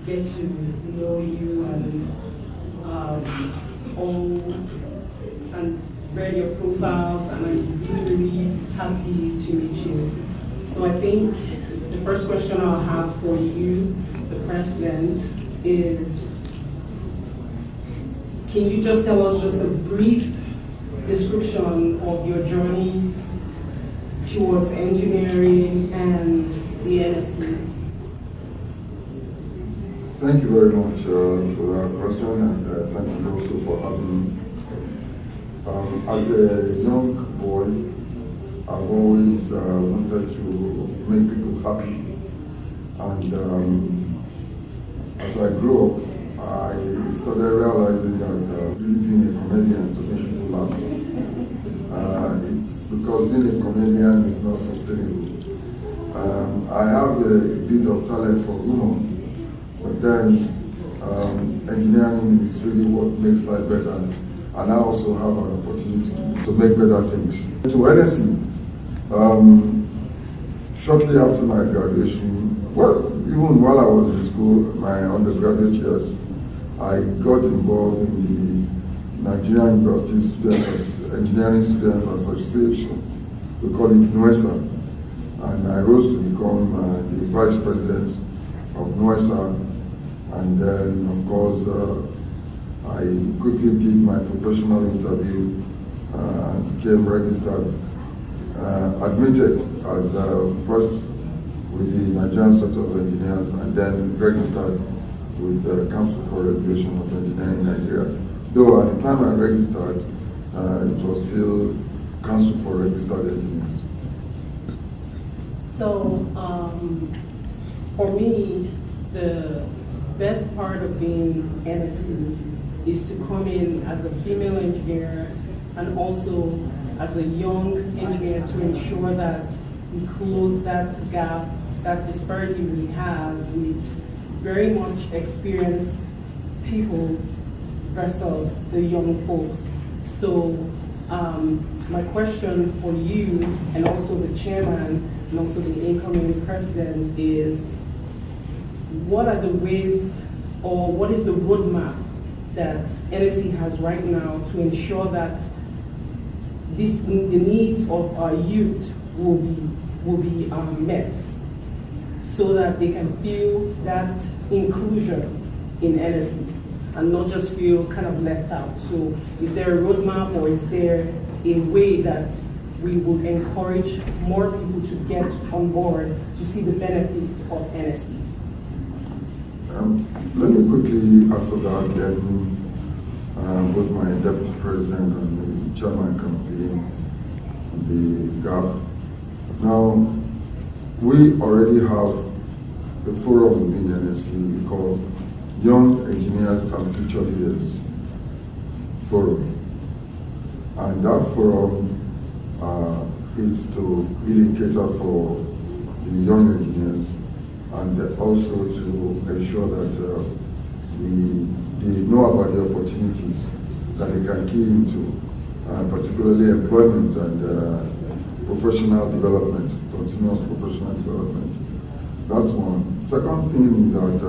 get to know you and all and read your profiles, and I'm really, really happy to meet you. So I think the first question I'll have for you, the president, is can you just tell us just a brief description of your journey towards engineering and the NSE? Thank you very much for that question, and thank you also for having me. As a young boy, I've always wanted to make people happy, and as I grew up, I started realizing that really being a comedian to make people laugh, it's because being a comedian is not sustainable. I have a bit of talent for humor, but then engineering is really what makes life better, and I also have an opportunity to make better things. To NSE, shortly after my graduation, well, even while I was in school, my undergraduate years, I got involved in the Nigerian University Engineering Students Association. We call it NSE, and I rose to become the vice president of NSE, and then, of course, I quickly did my professional interview, became registered, admitted as first with the Nigerian Society of Engineers, and then registered with the Council for Regulation of Engineering in Nigeria. Though at the time I registered, it was still Council for Registered Engineers. So, for me, the best part of being NSE is to come in as a female engineer and also as a young engineer to ensure that we close that gap, that disparity we have with very much experienced people versus the young folks. So my question for you and also the chairman and also the incoming president is, what are the ways or what is the roadmap that NSE has right now to ensure that the needs of our youth will be met, so that they can feel that inclusion in NSE and not just feel kind of left out? So is there a roadmap, or is there a way that we would encourage more people to get on board to see the benefits of NSE? Let me quickly answer that, then both my deputy president and the chairman can fill in the gap. Now, we already have a forum within NSE called Young Engineers and Future Leaders Forum. And that forum is to really cater for the young engineers, and also to ensure that they know about the opportunities that they can key into, particularly employment and professional development, continuous professional development. That's one. Second thing is that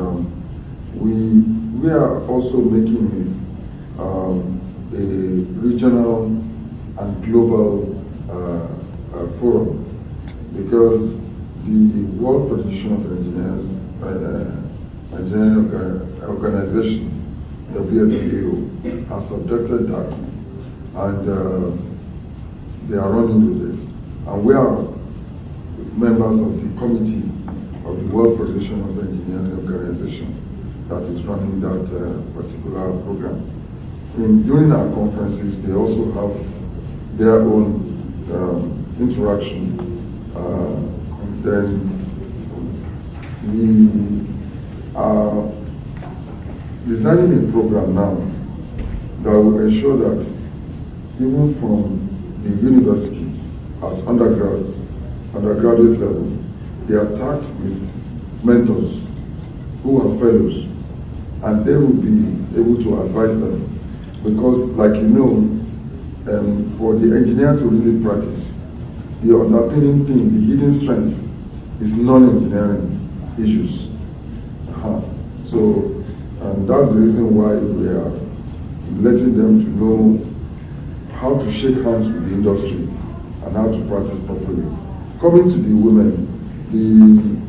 we are also making it a regional and global forum, because the World Federation of Engineers, Engineering Organization, WFEO, has subjected that, and they are running with it. And we are members of the committee of the World Federation of Engineering Organization that is running that particular program. During our conferences, they also have their own interaction. Then we are designing a program now that will ensure that even from the universities as undergraduate level, they are tasked with mentors who are fellows, and they will be able to advise them. Because, like you know, for the engineer to really practice, the underpinning thing, the hidden strength, is non-engineering issues. So, and that's the reason why we are letting them to know how to shake hands with the industry and how to practice properly. Coming to the women, in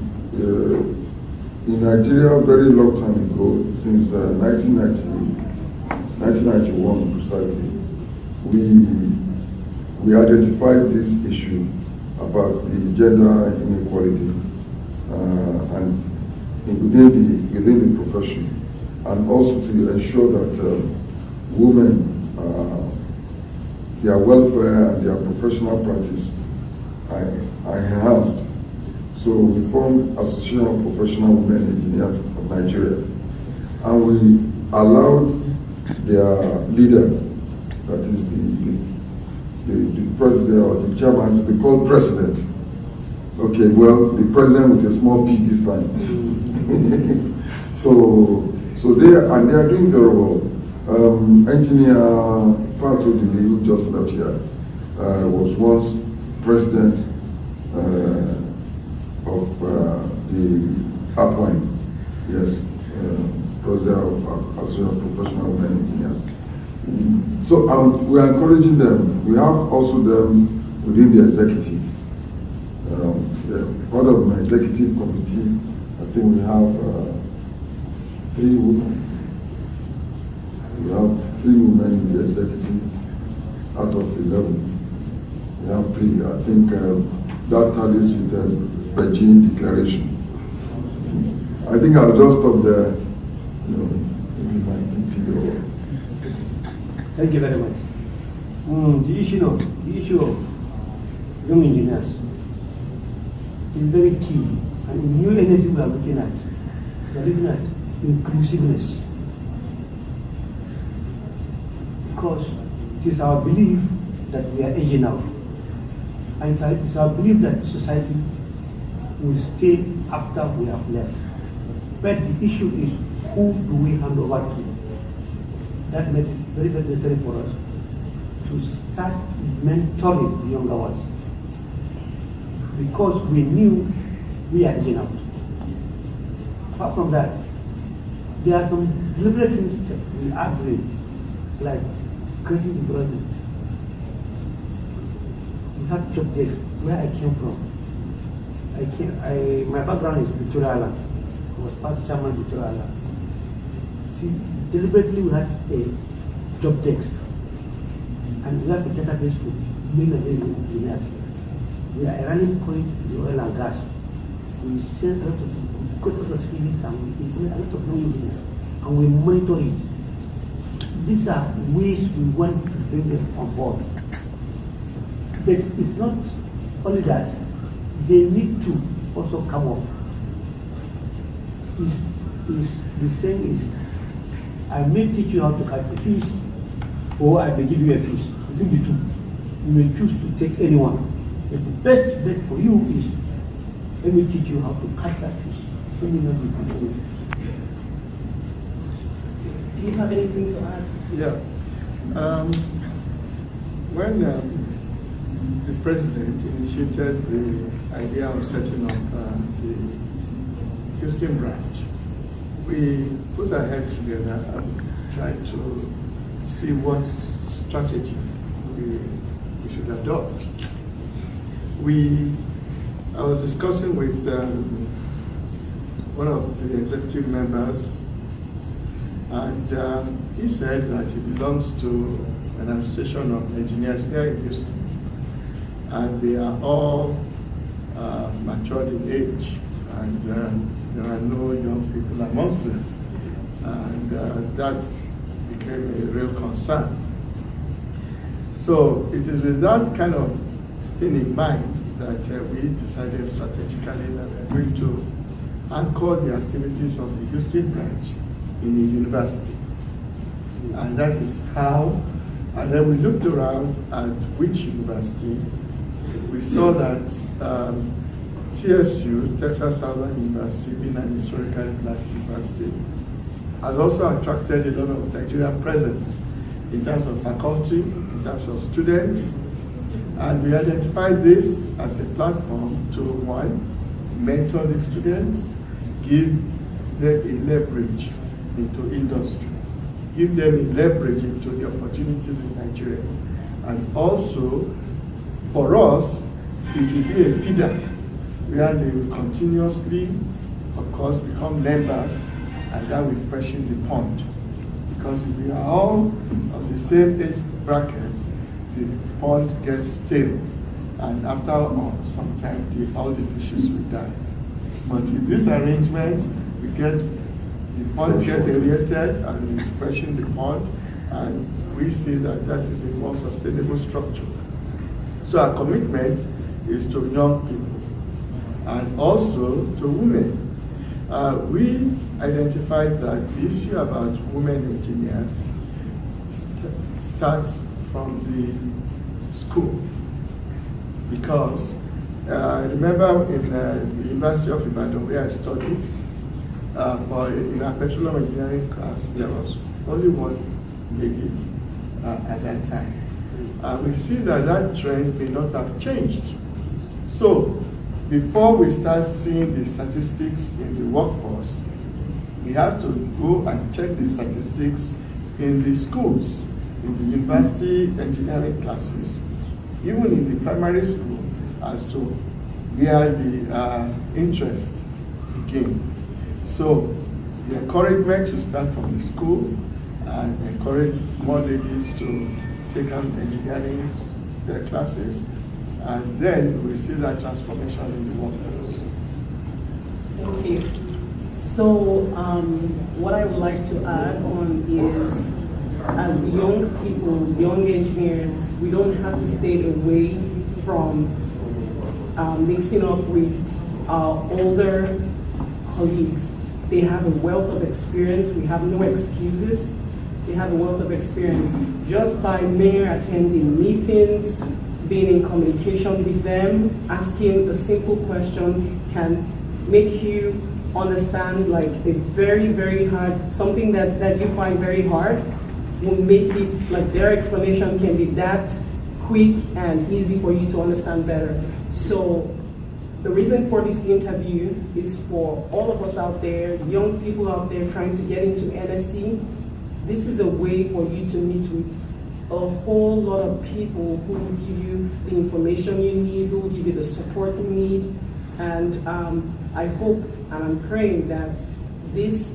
Nigeria, very long time ago, since 1991 precisely, we identified this issue about the gender inequality and within the profession, and also to ensure that women, their welfare and their professional practice are enhanced. So we formed Association of Professional Women Engineers of Nigeria, and we allowed their leader, that is the president or the chairman, to be called president. Okay, well, the president with a small p this time. so they are doing very well. Engineer Pato Dili, who just left here, was once president of the upline, yes, president of Association of Professional Women Engineers. So we are encouraging them. We have also them within the executive. Part of my executive committee, I think we have 3 women. We have 3 women in the executive out of 11. We have 3. I think that tallies with the Beijing Declaration. I think I'll just stop there. Maybe my DP or... Thank you very much. The issue of young engineers is very key, and in new energy we are looking at inclusiveness, because it is our belief that we are aging out, and it is our belief that society will stay after we have left. But the issue is, who do we hand over to? That made it very, very necessary for us to start mentoring the younger ones, because we knew we are aging out. Apart from that, there are some deliberate things that we are doing, like creating employment. We have job days where I came from. My background is Victoria Island. I was past chairman of Victoria Island. See, deliberately we had a job desk, and we have a database for many engineers. We are a running point in the oil and gas. We send a lot of CVs and we employ a lot of young engineers, and we monitor it. These are ways we want to bring them on board. But it's not only that, they need to also come up. The saying is, I may teach you how to catch a fish, or I may give you a fish. Between the two, you may choose to take anyone. But the best bet for you is, let me teach you how to catch that fish. Let me not be good. Do you have anything to add? Yeah. When the president initiated the idea of setting up the Houston branch, we put our heads together and tried to see what strategy we should adopt. I was discussing with one of the executive members, and he said that he belongs to an association of engineers here in Houston, and they are all matured in age, and there are no young people amongst them, and that became a real concern. So it is with that kind of thing in mind that we decided strategically that we're going to anchor the activities of the Houston branch in the university. And that is how, and then we looked around at which university. We saw that TSU, Texas Southern University, being an historically black university, has also attracted a lot of Nigerian presence in terms of faculty, in terms of students. And we identified this as a platform to, one, mentor the students, give them a leverage into industry, give them a leverage into the opportunities in Nigeria. And also, for us, it will be a feeder where they will continuously, of course, become members, and that will freshen the pond. Because if we are all of the same age bracket, the pond gets stale, and after some time, all the fishes will die. But with this arrangement, the ponds get aerated and we freshen the pond, and we see that that is a more sustainable structure. So our commitment is to young people and also to women. We identified that the issue about women engineers starts from the school, because I remember in the University of Ibadan where I studied, in our petroleum engineering class, there was only one lady at that time. We see that that trend may not have changed. So, before we start seeing the statistics in the workforce, we have to go and check the statistics in the schools, in the university engineering classes, even in the primary school, as to where the interest begin. So, the encouragement should start from the school and encourage more ladies to take on engineering classes, and then we see that transformation in the workforce. Thank you. So what I would like to add on is, as young people, young engineers, we don't have to stay away from mixing up with our older colleagues. They have a wealth of experience. We have no excuses. They have a wealth of experience. Just by mere attending meetings, being in communication with them, asking a simple question can make you understand like a very, very hard, something that you find very hard will make it, like their explanation can be that quick and easy for you to understand better. So the reason for this interview is for all of us out there, young people out there trying to get into NSE. This is a way for you to meet with a whole lot of people who will give you the information you need, who will give you the support you need. And I hope and I'm praying that this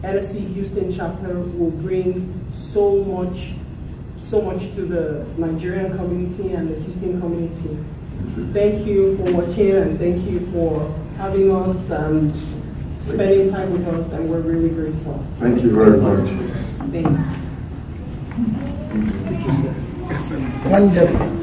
NSE Houston chapter will bring so much to the Nigerian community and the Houston community. Thank you for watching, and thank you for having us and spending time with us, and we're really grateful. Thank you very much. Thanks. Thank you, sir. Excellent. Wonderful.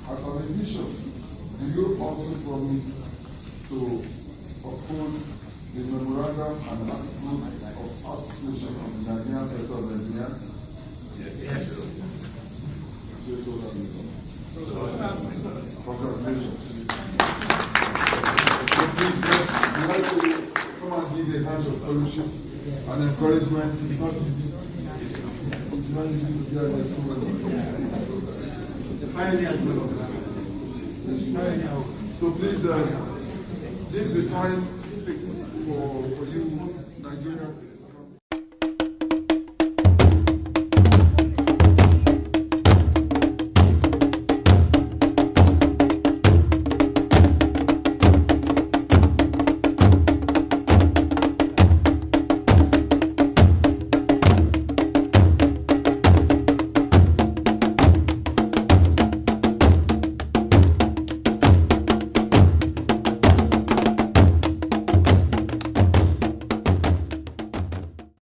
As an initial, do you also promise to uphold the memorandum and articles of association of the Nigerian sector of engineers? Yes. Congratulations. So please, we'd like to come and give a hand of fellowship and encouragement. It's not easy. It's not easy to be against somebody. So please, this is the time for you Nigerians.